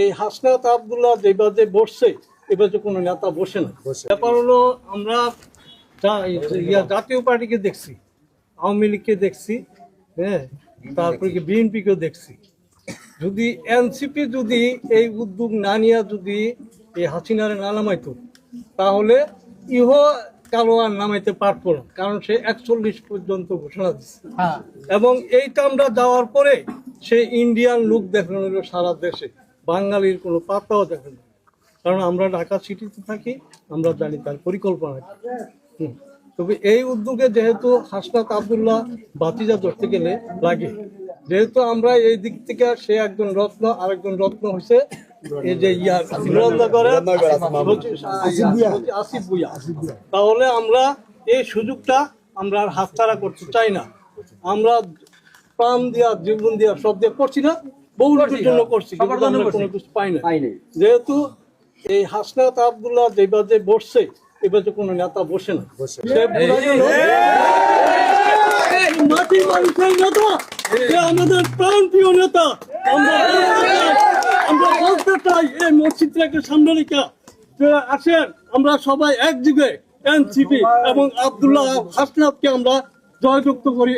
এই হাসনাত আব্দুল্লাহ যেভাবে বসছে এবারে কোনো নেতা বসে না। ব্যাপার হলো আমরা জাতীয় পার্টিকে দেখছি, আওয়ামী লীগকে দেখছি, হ্যাঁ, তারপরে কি বিএনপিকেও দেখছি। যদি এনসিপি যদি এই উদ্যোগ না নিয়ে যদি এই হাসিনারে না নামাইতো তাহলে ইহ কালো আর নামাইতে পারতো না, কারণ সে 41 পর্যন্ত ঘোষণা দিচ্ছে। এবং এইটা আমরা যাওয়ার পরে সে ইন্ডিয়ান লুক দেখানো হলো সারা দেশে, বাঙালির কোনো পাত্তাও দেখানো, কারণ আমরা ঢাকা সিটিতে থাকি, আমরা জানি তার পরিকল্পনা। তবে এই উদ্যোগে যেহেতু হাসনাত আব্দুল্লাহ বাতিজা ধরতে গেলে লাগে, যেহেতু আমরা এই দিক থেকে সে একজন রত্ন, আরেকজন রত্ন হয়েছে এই যে আসিফ ভুঁইয়া, তাহলে আমরা এই সুযোগটা আমরা আর হাতছাড়া করতে চাই না। আমরা প্রাণ দিয়া, জীবন দিয়া, সব দিয়ে করছি না, বহুলোকের জন্য করছি, কোনো কিছু পাই না। যেহেতু এই হাসনাত আব্দুল্লাহ যেভাবে বসছে এবারে কোনো নেতা বসে না। সে মাটির মানুষের নেতা, সে আমাদের প্রাণ প্রিয় নেতা। আমরা বলতে চাই এই মসজিদটাকে সামনে রেখে আসেন, আমরা সবাই একযোগে এনসিপি এবং আব্দুল্লাহ হাসনাতকে আমরা জয়যুক্ত করি।